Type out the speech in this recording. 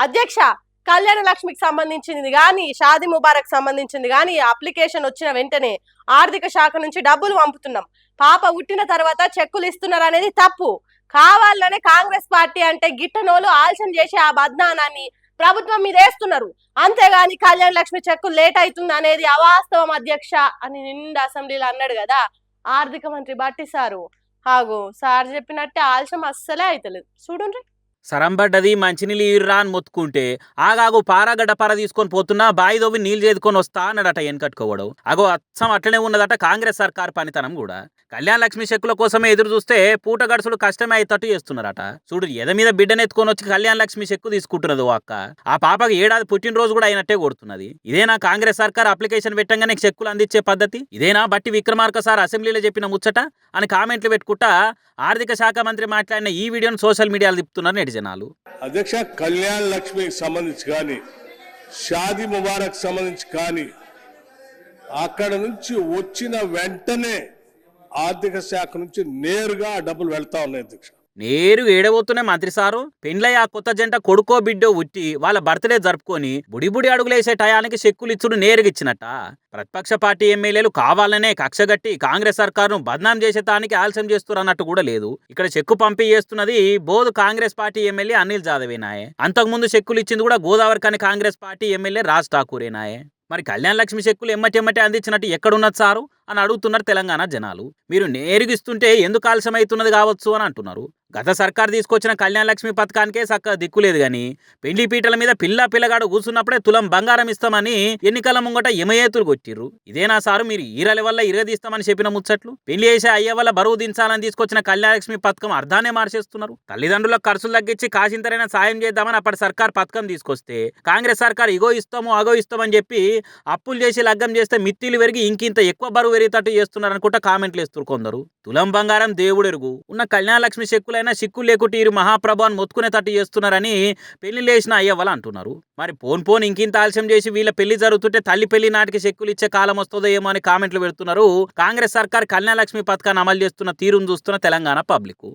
అధ్యక్ష, కళ్యాణ లక్ష్మికి సంబంధించింది కానీ షాదీ ముబారక్ సంబంధించింది కానీ అప్లికేషన్ వచ్చిన వెంటనే ఆర్థిక శాఖ నుంచి డబ్బులు పంపుతున్నాం. పాప పుట్టిన తర్వాత చెక్కులు ఇస్తున్నారు అనేది తప్పు. కావాలనే కాంగ్రెస్ పార్టీ అంటే గిట్టనోలు ఆలస్యం చేసి ఆ బద్నానాన్ని ప్రభుత్వం మీద వేస్తున్నారు. అంతేగాని కళ్యాణ లక్ష్మి చెక్కులు లేట్ అవుతుంది అనేది అవాస్తవం అధ్యక్ష అని నిండు అసెంబ్లీలో అన్నాడు కదా ఆర్థిక మంత్రి బట్టి సారు. హాగో సార్ చెప్పినట్టే ఆలస్యం అస్సలే అవుతలేదు. చూడండి. సరంబడ్డది మంచినీళ్ళు ఇర్రా అని మొత్తుకుంటే ఆగాగు పారాగడ్డ పార తీసుకొని పోతున్నా బాయి దోవి నీళ్ళు చేదుకొని వస్తా అన్నాడట వెనకట్టుకోవడం. అగో అచ్చం అట్లనే ఉన్నదట కాంగ్రెస్ సర్కార్ పనితనం కూడా. కళ్యాణ లక్ష్మి చెక్కుల కోసమే ఎదురు చూస్తే పూట గడుసులు కష్టమే అయ్యేటట్టు చేస్తున్నారట. చూడు ఎద మీద బిడ్డనెత్తుకొని వచ్చి కళ్యాణ లక్ష్మి చెక్కు తీసుకుంటున్నది ఓ అక్క. ఆ పాపకి ఏడాది పుట్టినరోజు కూడా అయినట్టే కొడుతున్నది. ఇదేనా కాంగ్రెస్ సర్కార్ అప్లికేషన్ పెట్టంగానే చెక్కులు అందించే పద్ధతి? ఇదేనా బట్టి విక్రమార్క సార్ అసెంబ్లీలో చెప్పిన ముచ్చట అని కామెంట్లు పెట్టుకుంటా ఆర్థిక శాఖ మంత్రి మాట్లాడిన ఈ వీడియోను సోషల్ మీడియాలో తిప్పుతున్నారు నెటిజనాలు. అధ్యక్ష, కళ్యాణ్ లక్ష్మికి సంబంధించి కానీ షాదీ ముబారక్ సంబంధించి కానీ అక్కడ నుంచి వచ్చిన వెంటనే ఆర్థిక శాఖ నుంచి నేరుగా డబ్బులు వెళ్తా ఉన్నాయి అధ్యక్ష. నేరు ఏడబోతున్నాయి మంత్రి సారు. పెండ్లయ్య కొత్త జంట కొడుకో బిడ్డో ఉట్టి వాళ్ళ బర్త్డే జరుపుకొని బుడి అడుగులేసే టయానికి చెక్కులు ఇచ్చుడు నేరుగా ఇచ్చినట్ట. ప్రతిపక్ష పార్టీ ఎమ్మెల్యేలు కావాలనే కక్షగట్టి కాంగ్రెస్ సర్కారును బద్నాం చేసేటానికి ఆలస్యం చేస్తున్నారు అన్నట్టు కూడా లేదు. ఇక్కడ చెక్కు పంపిణీ చేస్తున్నది బోధు కాంగ్రెస్ పార్టీ ఎమ్మెల్యే అనిల్ జాదవేనాయే. అంతకుముందు చెక్కులు ఇచ్చింది కూడా గోదావరి కాని కాంగ్రెస్ పార్టీ ఎమ్మెల్యే రాజ్ ఠాకూరేనాయే. మరి కళ్యాణ లక్ష్మి చెక్కులు ఎమ్మటి అందించినట్టు ఎక్కడున్నది సారు అని అడుగుతున్నారు తెలంగాణ జనాలు. మీరు నేరుగిస్తుంటే ఎందుకు ఆలస్యం అవుతున్నది కావచ్చు అని అంటున్నారు. గత సర్కార్ తీసుకొచ్చిన కళ్యాణ లక్ష్మి పథకానికే చక్కగా దిక్కులేదు గాని పెండ్లి పీటల మీద పిల్లగాడు కూర్చున్నప్పుడే తులం బంగారం ఇస్తామని ఎన్నికల ముంగట ఎమయేతులు కొట్టిర్రు. ఇదేనా సారు మీరు ఈరల వల్ల ఇరగదీస్తామని చెప్పిన ముచ్చట్లు? పెళ్లి చేసే అయ్య వల్ల బరువు దించాలని తీసుకొచ్చిన కళ్యాణ లక్ష్మి పథకం అర్థానే మార్చేస్తున్నారు. తల్లిదండ్రులకు ఖర్చులు తగ్గించి కాసింతరైనా సాయం చేద్దామని అప్పటి సర్కార్ పథకం తీసుకొస్తే కాంగ్రెస్ సర్కార్ ఇగో ఇస్తాము అగో ఇస్తామని చెప్పి అప్పులు చేసి లగ్గం చేస్తే మిత్తిలు పెరిగి ఇంకింత ఎక్కువ బరువు పెరిగేటట్టు చేస్తున్నారు అనుకుంటా కామెంట్లు వేస్తారు కొందరు. తులం బంగారం దేవుడెరుగు ఉన్న కళ్యాణ లక్ష్మి చెక్కులైనా సిక్కులు లేకుంటే ఈ మహాప్రభు అని మొత్తుకునేటట్టు చేస్తున్నారని పెళ్లి లేచిన అయ్యవ్వలు అంటున్నారు. మరి పోన్ ఇంకింత ఆలస్యం చేసి వీళ్ళ పెళ్లి జరుగుతుంటే తల్లి పెళ్లి నాటికి చెక్కులు ఇచ్చే కాలం వస్తుందో ఏమో అని కామెంట్లు పెడుతున్నారు. కాంగ్రెస్ సర్కార్ కళ్యాణ లక్ష్మి పథకాన్ని అమలు చేస్తున్న తీరును చూస్తున్న తెలంగాణ పబ్లిక్.